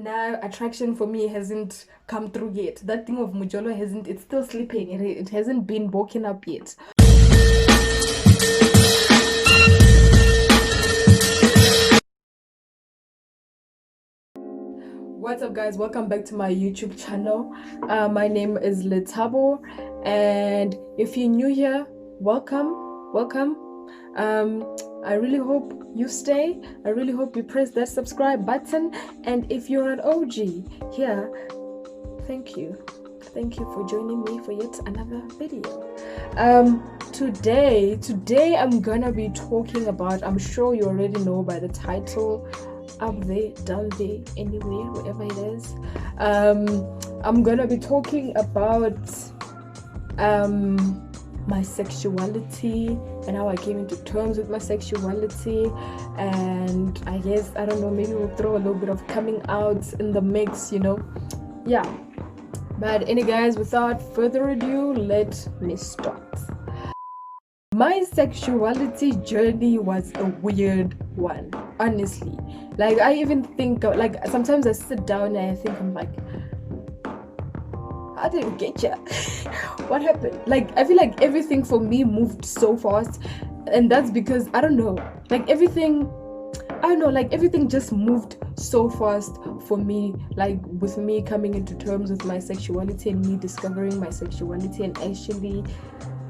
now attraction for me hasn't come through yet. That thing of mujolo hasn't, it's still sleeping. It hasn't been woken up yet. What's up, guys? Welcome back to my YouTube channel. My name is Letabo, and if you're new here, welcome. I really hope you stay. I really hope you press that subscribe button, and if you're an OG here, thank you for joining me for yet another video. Today I'm gonna be talking about, I'm sure you already know by the title, up there, down there, anywhere, wherever it is. I'm gonna be talking about my sexuality and how I came into terms with my sexuality, and I guess, I don't know, maybe we'll throw a little bit of coming out in the mix, yeah. But anyway, guys, without further ado, let me start. My sexuality journey was a weird one, honestly. Like, I even think, like, sometimes I sit down and I think, I'm like, how did it get ya? What happened? Like, I feel like everything for me moved so fast, and that's because, I don't know, like, everything just moved so fast for me, like, with me coming into terms with my sexuality and me discovering my sexuality and actually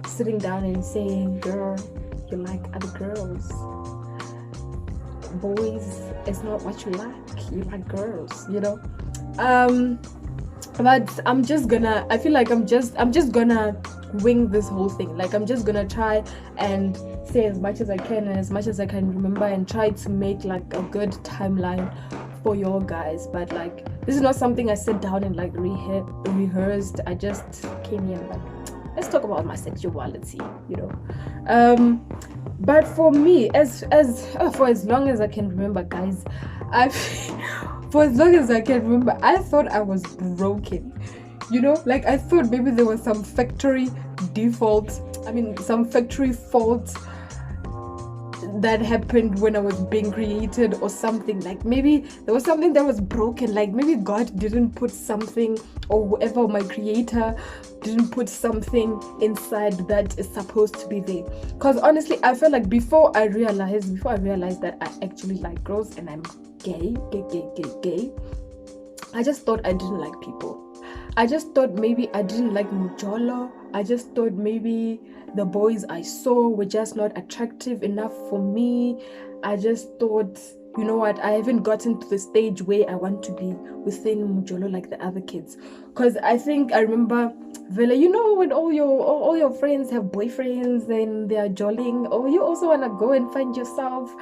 sitting down and saying, girl, you like other girls. Boys, it's not what you like girls, but I'm just gonna, I feel like I'm just gonna wing this whole thing. Like, I'm just gonna try and say as much as I can and as much as I can remember, and try to make like a good timeline for your guys. But like, this is not something I sat down and like rehearsed. I just came here and like, let's talk about my sexuality, but for me, for as long as I can remember, guys, for as long as I can remember, I thought I was broken. Like, I thought maybe there was some factory fault that happened when I was being created, or something. Like, maybe there was something that was broken. Like, maybe God didn't put something, or whoever, my creator, didn't put something inside that is supposed to be there. Because honestly, I felt like before I realized that I actually like girls and I'm gay, I just thought I didn't like people. I just thought maybe I didn't like mujolo. I just thought maybe the boys I saw were just not attractive enough for me. I just thought, you know what, I haven't gotten to the stage where I want to be within mujolo like the other kids. Because I remember, Vela, when all your friends have boyfriends and they are jolling, or you also want to go and find yourself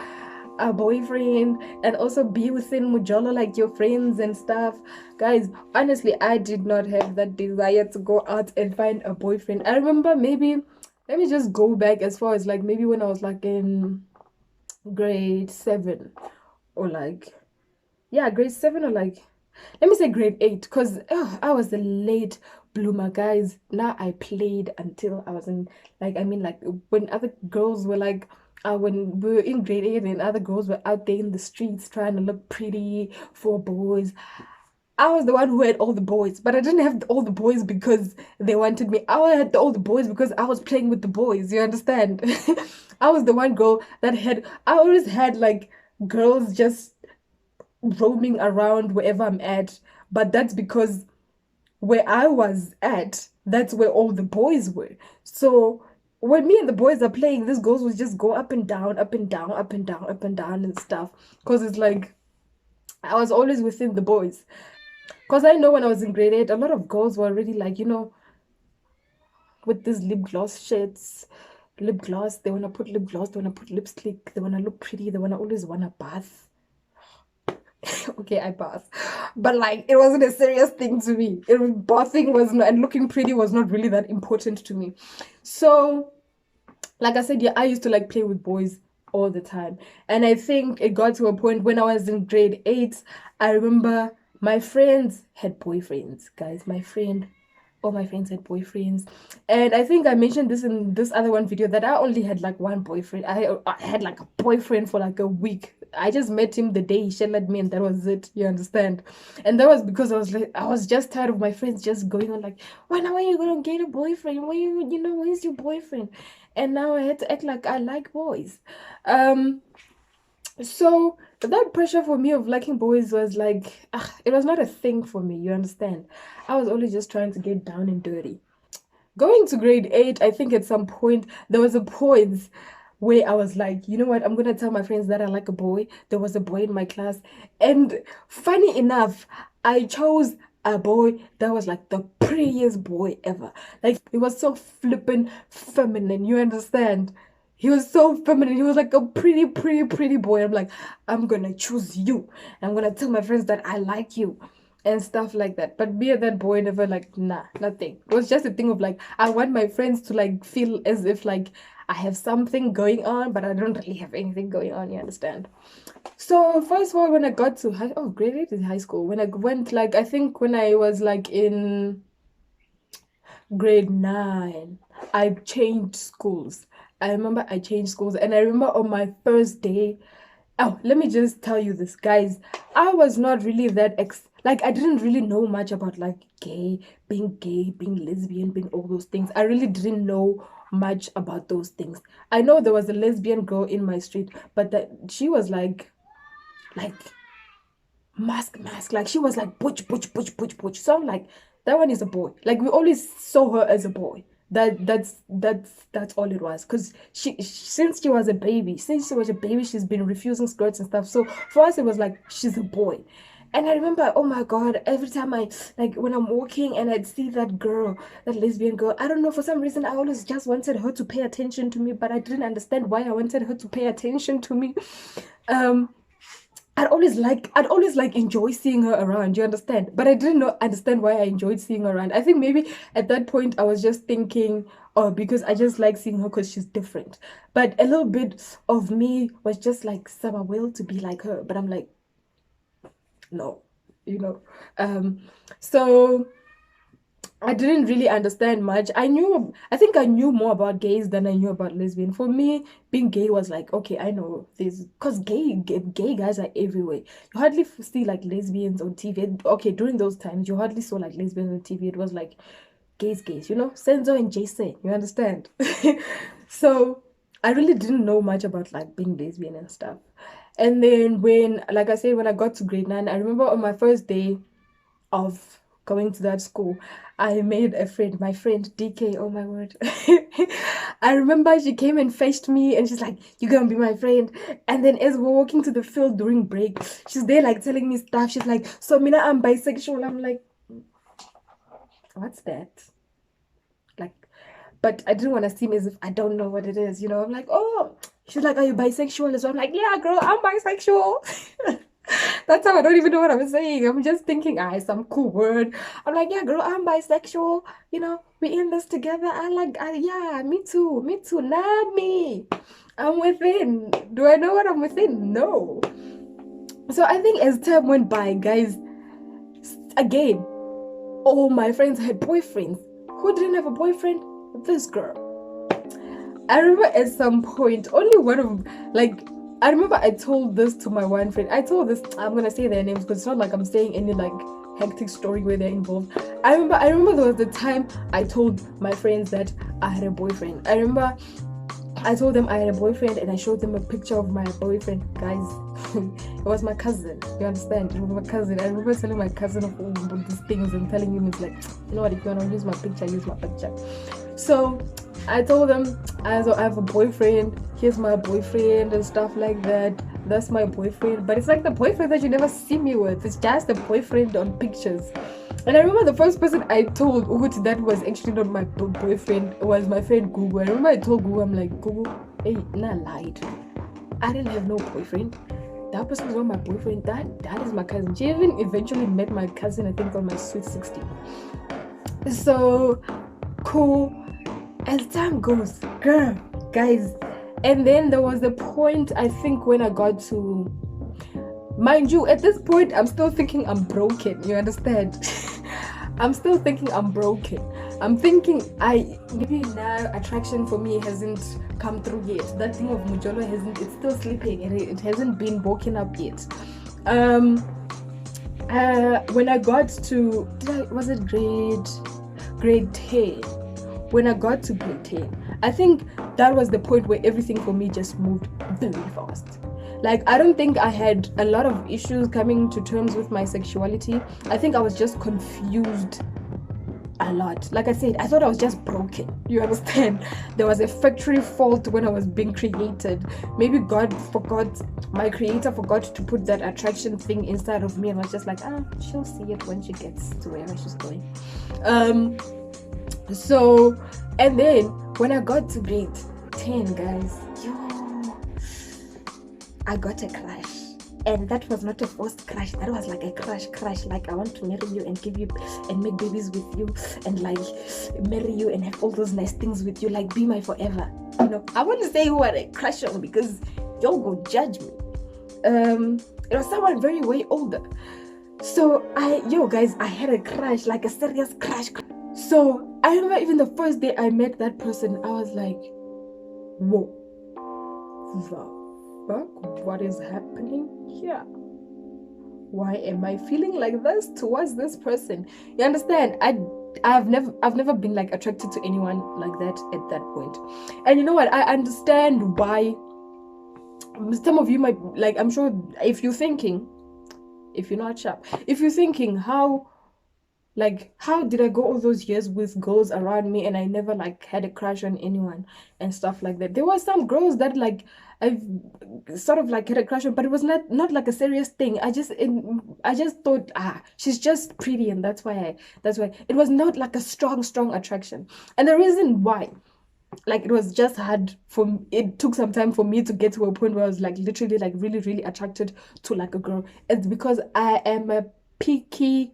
a boyfriend and also be within mujolo like your friends and stuff. Guys, honestly, I did not have that desire to go out and find a boyfriend. I remember, maybe, let me just go back as far as like maybe when I was like in grade 7, or like, yeah, grade 7, or like, let me say grade 8, because I was a late bloomer, guys. Now I played until I was in, like, like when other girls were like, when we were in grade 8 and other girls were out there in the streets trying to look pretty for boys, I was the one who had all the boys. But I didn't have all the boys because they wanted me. I had all the boys because I was playing with the boys, you understand? I was the one girl that I always had like girls just roaming around wherever I'm at. But that's because where I was at, that's where all the boys were. So when me and the boys are playing, these girls would just go up and down, up and down, up and down, up and down and stuff. Because it's like, I was always within the boys. Because I know when I was in grade 8, a lot of girls were already like, with these lip gloss shits, lip gloss, they want to put lip gloss, they want to put lipstick, they want to look pretty, they always want to bath. Okay, I bath, but like, it wasn't a serious thing to me. Bathing was not, and looking pretty was not really that important to me. So, like I said, yeah, I used to like play with boys all the time, and I think it got to a point when I was in grade 8. I remember my friends had boyfriends, guys. My friend, all my friends had boyfriends. And I think I mentioned this in this other one video that I only had like one boyfriend. I had like a boyfriend for like a week. I just met him the day he sheltered me, and that was it. You understand? And that was because I was just tired of my friends just going on like, when are you gonna get a boyfriend? When's your boyfriend? And now I had to act like I like boys. So that pressure for me of liking boys was like, it was not a thing for me. You understand? I was only just trying to get down and dirty. Going to grade 8, I think at some point there was a point where I was like, you know what, I'm gonna tell my friends that I like a boy. There was a boy in my class, and funny enough, I chose a boy that was like the prettiest boy ever. Like, he was so flippin' feminine, you understand? He was so feminine. He was like a pretty boy. I'm like, I'm gonna choose you. I'm gonna tell my friends that I like you and stuff like that. But me and that boy never, like, nah, nothing. It was just a thing of like, I want my friends to like feel as if like I have something going on, but I don't really have anything going on, you understand? So first of all, when I got to grade 8 is high school. When I went, like, I think when I was like in grade 9, I changed schools. I remember I changed schools, and I remember on my first day, oh, let me just tell you this, guys. I was not really that like, I didn't really know much about like gay, being lesbian, being all those things. I really didn't know much about those things. I know there was a lesbian girl in my street, but that she was like mask, like she was like butch. So I'm like, that one is a boy. Like, we always saw her as a boy. That's all it was. Because since she was a baby, she's been refusing skirts and stuff. So for us, it was like, she's a boy. And I remember, oh my god, every time I, like, when I'm walking and I'd see that girl, that lesbian girl, I don't know, for some reason I always just wanted her to pay attention to me, but I didn't understand why I wanted her to pay attention to me. I'd always like enjoy seeing her around, you understand? But I didn't understand why I enjoyed seeing her around. I think maybe at that point I was just thinking, oh, because I just like seeing her because she's different. But a little bit of me was just like, Saba will to be like her. But I'm like, no, you know. So I didn't really understand much. I think I knew more about gays than I knew about lesbian. For me, being gay was like, okay, I know this, because gay guys are everywhere. You hardly see like lesbians on TV. Okay, during those times, you hardly saw like lesbians on TV. It was like gays, you know, Senzo and Jason, you understand? So I really didn't know much about like being lesbian and stuff. And then like I said, when I got to grade 9, I remember on my first day of going to that school, I made a friend, my friend DK. Oh my word. I remember she came and fetched me, and she's like, you're gonna be my friend. And then as we're walking to the field during break, she's there like telling me stuff. She's like, so Mina, I'm bisexual. I'm like, what's that? Like, but I didn't want to seem as if I don't know what it is, you know. I'm like, oh, she's like, are you bisexual as well? I'm like, yeah, girl, I'm bisexual. That's how I don't even know what I'm saying. I'm just thinking, some cool word. I'm like, yeah, girl, I'm bisexual. You know, we in this together. Yeah, me too. Not me. I'm within. Do I know what I'm within? No. So I think as time went by, guys, again, all my friends had boyfriends. Who didn't have a boyfriend? This girl. I remember at some point, only one of, like, I remember I told this to my one friend. I'm gonna say their names because it's not like I'm saying any like hectic story where they're involved. I remember there was the time I told my friends that I had a boyfriend. I remember I told them I had a boyfriend, and I showed them a picture of my boyfriend. Guys, it was my cousin. You understand? It was my cousin. I remember telling my cousin of all these things and telling him, it's like, you know what, if you want to use my picture, use my picture. So I told them I have a boyfriend, here's my boyfriend and stuff like that. That's my boyfriend. But it's like the boyfriend that you never see me with. It's just a boyfriend on pictures. And I remember the first person I told that was actually not my boyfriend was my friend Google. I remember I told Google, I'm like, Google, hey, nah, lied. I didn't have no boyfriend. That person was not my boyfriend. That is my cousin. She even eventually met my cousin, I think, on my sweet 16. So cool. As time goes, girl, guys. And then there was a point, I think, when I got to, mind you, at this point, I'm still thinking I'm broken. You understand? I'm still thinking I'm broken. I'm thinking maybe now attraction for me hasn't come through yet. That thing of Mujolo hasn't, it's still sleeping, it hasn't been woken up yet. When I got to, was it grade 10? When I got to grade 10, I think that was the point where everything for me just moved very fast. Like, I don't think I had a lot of issues coming to terms with my sexuality. I think I was just confused a lot. Like I said, I thought I was just broken. You understand? There was a factory fault when I was being created. Maybe God forgot, my creator forgot to put that attraction thing inside of me and was just like, she'll see it when she gets to wherever she's going. So, and then when I got to grade 10, guys, I got a crush. And that was not a forced crush. That was like a crush. Like, I want to marry you and give you and make babies with you and like marry you and have all those nice things with you, like be my forever. You know, I want to say who I crush on because y'all go judge me. It was someone very way older. So guys, I had a crush, like a serious crush. So I remember even the first day I met that person, I was like, whoa, what is happening here? Why am I feeling like this towards this person? You understand? I've never been like attracted to anyone like that at that point. And you know what? I understand why some of you might, like, I'm sure if you're not sharp, if you're thinking how did I go all those years with girls around me and I never like had a crush on anyone and stuff like that. There were some girls that like I've sort of like had a crush on, but it was not like a serious thing. I just thought, she's just pretty, and that's why it was not like a strong attraction. And the reason why, like, it was just hard it took some time for me to get to a point where I was like literally like really, really attracted to like a girl. It's because I am a picky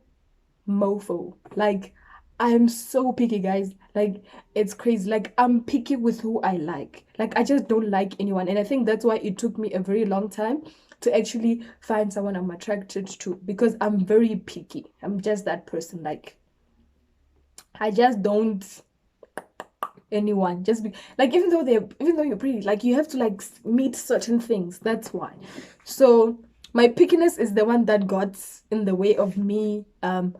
mofo. Like, I'm so picky, guys. Like, it's crazy. Like, I'm picky with who I like. Like, I just don't like anyone. And I think that's why it took me a very long time to actually find someone I'm attracted to, because I'm very picky. I'm just that person. Like, I just don't anyone just like, even though you're pretty, like, you have to like meet certain things. That's why. So my pickiness is the one that got in the way of me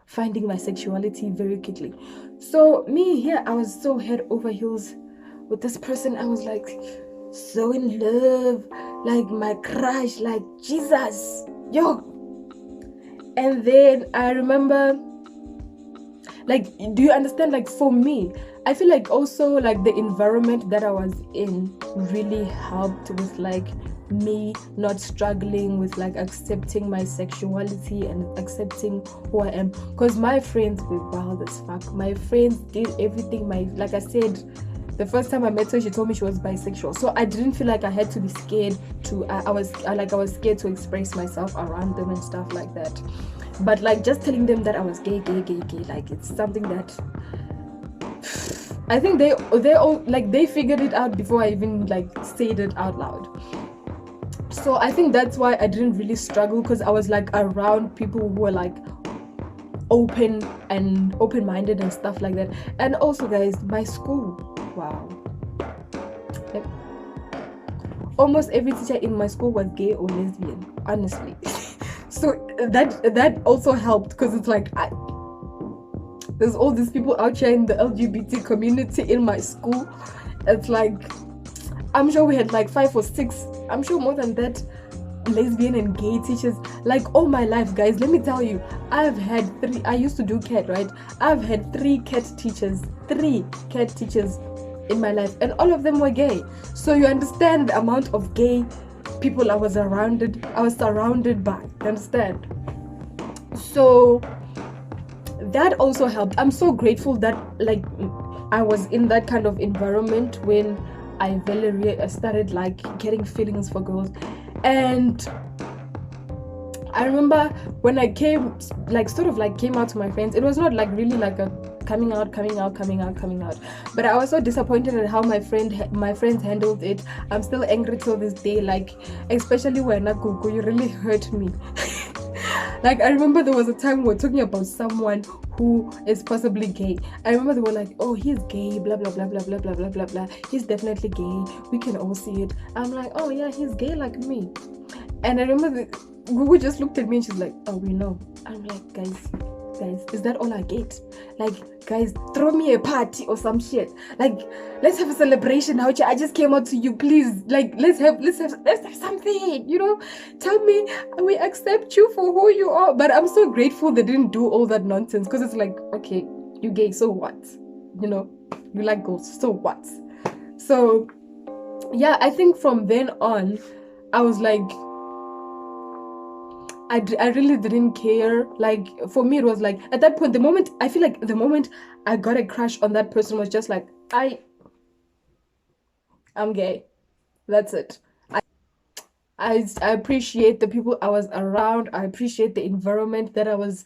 finding my sexuality very quickly. So me here, I was so head over heels with this person. I was like so in love, like my crush, like Jesus, yo. And then I remember, like, do you understand? Like, for me, I feel like also like the environment that I was in really helped with like me not struggling with like accepting my sexuality and accepting who I am, because my friends were wild as fuck. My friends did everything. Like I said, the first time I met her, she told me she was bisexual, so I didn't feel like I had to be scared to I was scared to express myself around them and stuff like that. But like, just telling them that I was gay, like, it's something that I think they all like, they figured it out before I even like said it out loud. So I think that's why I didn't really struggle, because I was like around people who were like open-minded and stuff like that. And also, guys, my school, wow, like, almost every teacher in my school was gay or lesbian, honestly. So that also helped, because it's like there's all these people out here in the LGBT community in my school. It's like, I'm sure we had like 5 or 6, I'm sure more than that, lesbian and gay teachers. Like, all my life, guys, let me tell you, I've had 3. I used to do CAT, right? I've had 3 CAT teachers in my life, and all of them were gay. So you understand the amount of gay people I was surrounded by. You understand? So that also helped. I'm so grateful that like I was in that kind of environment when I started like getting feelings for girls. And I remember when I came out to my friends, it was not like really like a coming out, but I was so disappointed at how my friends handled it. I'm still angry till this day, like, especially when Nakuku, you really hurt me. Like, I remember there was a time we were talking about someone who is possibly gay. I remember they were like, oh, he's gay, blah blah blah blah blah blah blah blah blah. He's definitely gay. We can all see it. I'm like, oh yeah, he's gay like me. And I remember Gugu just looked at me and she's like, oh, we know. I'm like, guys, is that all I get? Like, guys, throw me a party or some shit. Like, let's have a celebration. How I just came out to you, please. Like, let's have something, you know. Tell me we accept you for who you are. But I'm so grateful they didn't do all that nonsense, because it's like, okay, you gay, so what? You know, you like girls, so what? So yeah, I think from then on, I was like, I really didn't care. Like, for me, it was like, at that point, the moment I got a crush on that person was just like, I'm gay. That's it. I appreciate the people I was around. I appreciate the environment that I was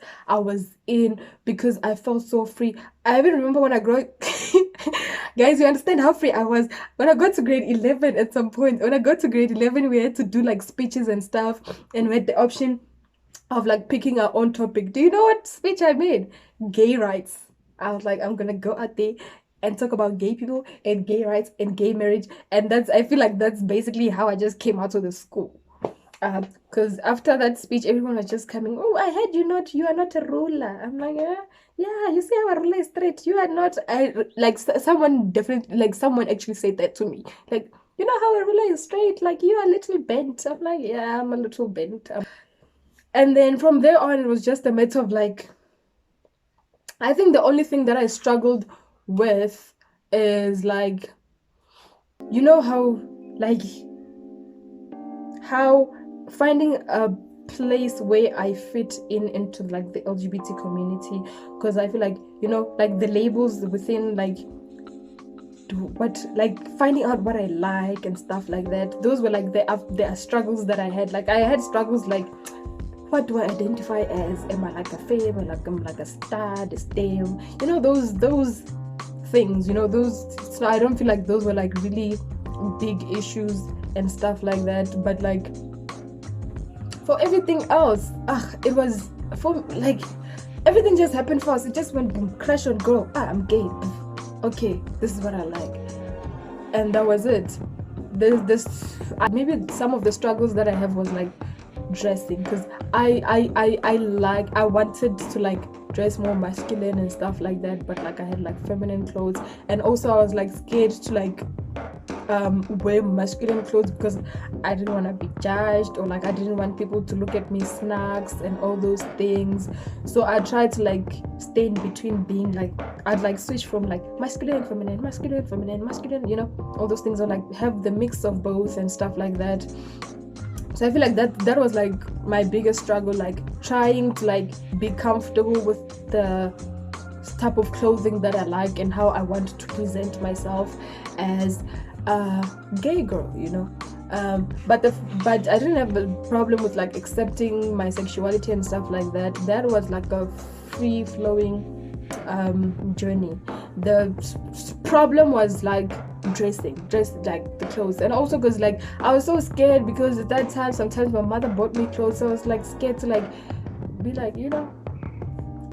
in, because I felt so free. I even remember when I grew guys, you understand how free I was when I got to grade 11. At some point, when I got to grade 11, we had to do like speeches and stuff, and we had the option of like picking our own topic. Do you know what speech I made? Gay rights. I was like, I'm gonna go out there and talk about gay people and gay rights and gay marriage. And I feel like that's basically how I just came out of the school. Because after that speech, everyone was just coming, oh, I heard you are not a ruler. I'm like, yeah, you see our ruler is straight. You are not. Someone actually said that to me. Like, you know how a ruler is straight? Like, you are a little bent. I'm like, yeah, I'm a little bent. And then from there on, it was just a matter of like, I think the only thing that I struggled with is like, you know how finding a place where I fit into like the LGBT community, because I feel like, you know, like the labels within, like finding out what I like and stuff like that. Those were like the struggles that I had. Like, I had struggles like, what do I identify as? Am I like a femme? I'm like a stud, a stem? You know, those things, you know, so I don't feel like those were like really big issues and stuff like that. But like, for everything else, it was, for like, everything just happened for us. It just went boom, crash and go. I'm gay. Okay, this is what I like. And that was it. This maybe some of the struggles that I have was like dressing, because I wanted to like dress more masculine and stuff like that, but like I had like feminine clothes, and also I was like scared to like wear masculine clothes because I didn't want to be judged, or like I didn't want people to look at me snags and all those things. So I tried to like stay in between, being like, I'd like switch from like masculine, feminine, masculine, feminine, masculine, you know, all those things, or like have the mix of both and stuff like that. So I feel like that was like my biggest struggle, like trying to like be comfortable with the type of clothing that I like and how I want to present myself as a gay girl, you know. But I didn't have a problem with like accepting my sexuality and stuff like that. That was like a free flowing journey. The problem was like dress like the clothes, and also because like I was so scared, because at that time sometimes my mother bought me clothes, so I was like scared to like be like, you know,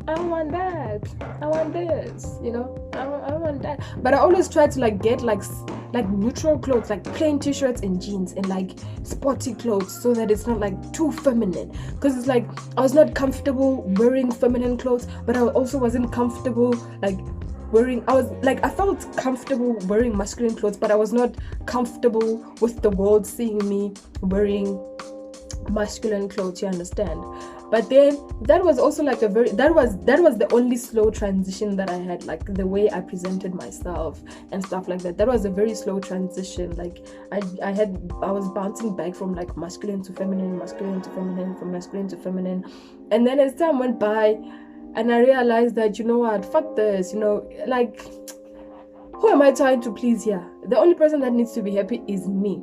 I want that, I want this, you know, I want that. But I always try to like get like neutral clothes, like plain t-shirts and jeans, and like sporty clothes, so that it's not like too feminine, because it's like I was not comfortable wearing feminine clothes, but I also wasn't comfortable like I felt comfortable wearing masculine clothes, but I was not comfortable with the world seeing me wearing masculine clothes, you understand? But then that was also like that was the only slow transition that I had, like the way I presented myself and stuff like that. That was a very slow transition. Like I was bouncing back from like masculine to feminine, masculine to feminine, from masculine to feminine. And then as time went by, and I realized that, you know what, fuck this, you know, like, who am I trying to please here? The only person that needs to be happy is me.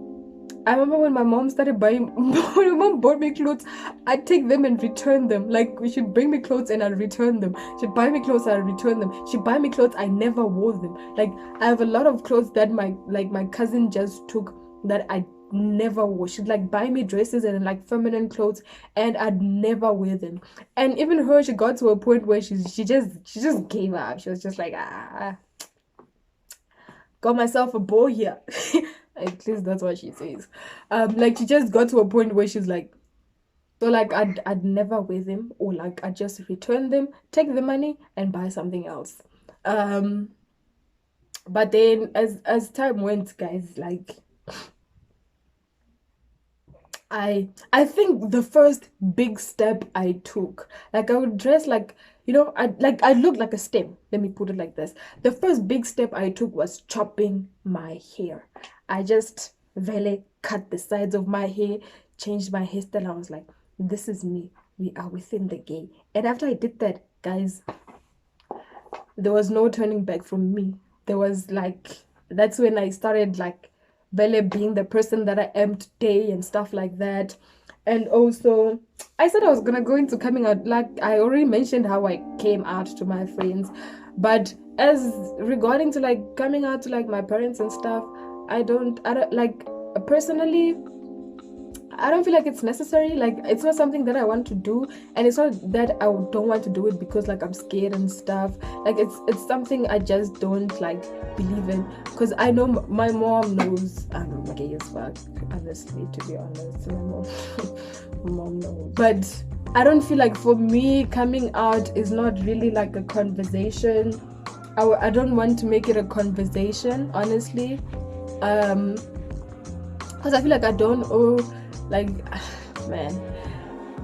I remember when my mom started buying, when my mom bought me clothes, I'd take them and return them. Like, she'd bring me clothes and I'd return them. She'd buy me clothes, I'd return them. She'd buy me clothes, I never wore them. Like, I have a lot of clothes that my cousin just took, that I never wear. She'd like buy me dresses and like feminine clothes, and I'd never wear them. And even her, she got to a point where she just gave up. She was just like, got myself a boy here. At least that's what she says. Like she just got to a point where she's like, so like I'd never wear them, or like I'd just return them, take the money and buy something else. But then as time went, guys, like I think the first big step I took, like I would dress like, you know, I look like a stem. Let me put it like this. The first big step I took was chopping my hair. I just really cut the sides of my hair, changed my hairstyle. I was like, this is me. We are within the gay. And after I did that, guys, there was no turning back from me. There was like, that's when I started like really being the person that I am today and stuff like that. And also, I said I was gonna go into coming out. Like I already mentioned how I came out to my friends, but as regarding to like coming out to like my parents and stuff, I don't like, personally, I don't feel like it's necessary. Like it's not something that I want to do, and it's not that I don't want to do it because like I'm scared and stuff. Like it's something I just don't like believe in, because I know my mom knows I'm gay as fuck. Honestly, to be honest, my mom knows. But I don't feel like for me coming out is not really like a conversation. I don't want to make it a conversation, honestly, because I feel like I don't owe, like, man,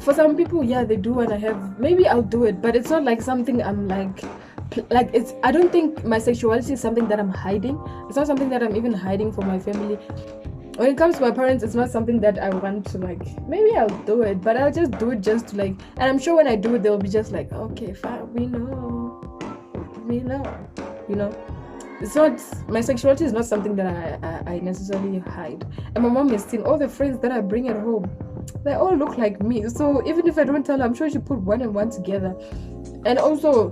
for some people, yeah, they do, and I have, maybe I'll do it, but it's not like something I'm like it's, I don't think my sexuality is something that I'm hiding. It's not something that I'm even hiding from my family. When it comes to my parents, it's not something that I want to like, maybe I'll do it, but I'll just do it just to like, and I'm sure when I do it, they'll be just like, okay, fine, we know, you know. It's not, my sexuality is not something that I necessarily hide. And my mom has seen all the friends that I bring at home, they all look like me. So even if I don't tell her, I'm sure she put one and one together. And also,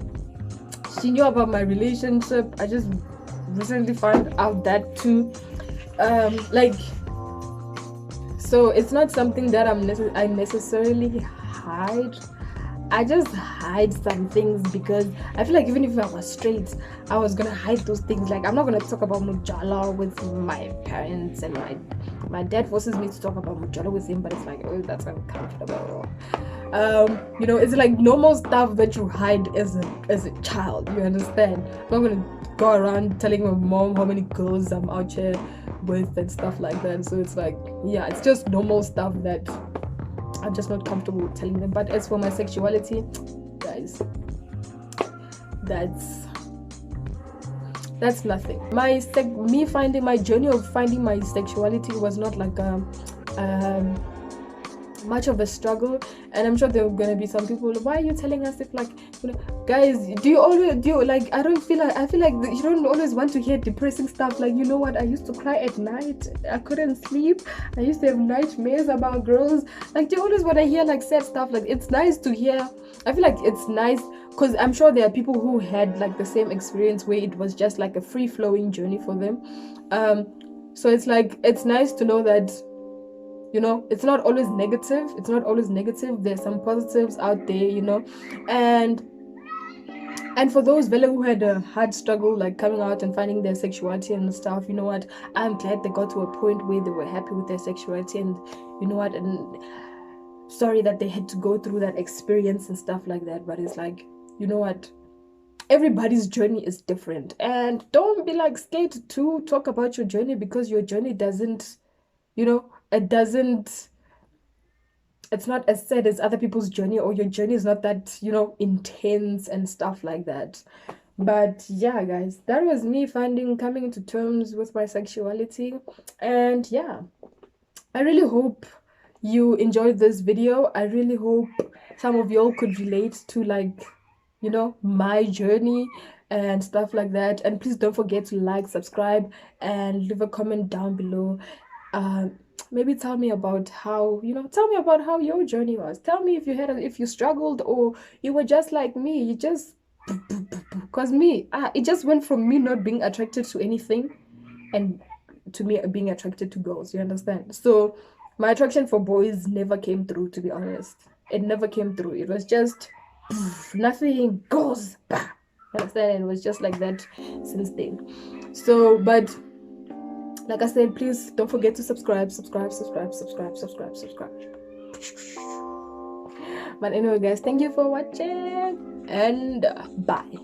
she knew about my relationship. I just recently found out that too. Like, so it's not something that I necessarily hide. I just hide some things because I feel like even if I was straight, I was gonna hide those things. Like I'm not gonna talk about Mujala with my parents, and my dad forces me to talk about Mujala with him, but it's like, oh, that's uncomfortable. You know, it's like normal stuff that you hide as a child. You understand? I'm not gonna go around telling my mom how many girls I'm out here with and stuff like that. So it's like, yeah, it's just normal stuff that I'm just not comfortable telling them. But as for my sexuality, guys, that's nothing. Me finding my journey of finding my sexuality was not like much of a struggle. And I'm sure there are gonna be some people, why are you telling us if, like, you know, guys, do you like, I feel like you don't always want to hear depressing stuff. Like, you know what, I used to cry at night, I couldn't sleep, I used to have nightmares about girls. Like, do you always want to hear like sad stuff? Like, it's nice to hear. I feel like it's nice because I'm sure there are people who had like the same experience where it was just like a free-flowing journey for them. So it's like, it's nice to know that, you know, it's not always negative. There's some positives out there, you know. And for those Vela who had a hard struggle like coming out and finding their sexuality and stuff, you know what, I'm glad they got to a point where they were happy with their sexuality. And you know what, and sorry that they had to go through that experience and stuff like that. But it's like, you know what, everybody's journey is different, and don't be like scared to talk about your journey, because your journey doesn't, you know, it's not as sad as other people's journey, or your journey is not that, you know, intense and stuff like that. But yeah, guys, that was me coming into terms with my sexuality. And yeah, I really hope you enjoyed this video. I really hope some of y'all could relate to, like, you know, my journey and stuff like that. And please don't forget to like, subscribe, and leave a comment down below. Maybe tell me about how, you know, tell me about how your journey was. Tell me if you struggled, or you were just like me, you just, because me, it just went from me not being attracted to anything, and to me being attracted to girls, you understand? So my attraction for boys never came through, to be honest. It never came through. It was just nothing goes, bah, understand? And it was just like that since then. So, but like I said, please don't forget to subscribe. But anyway, guys, thank you for watching, and bye.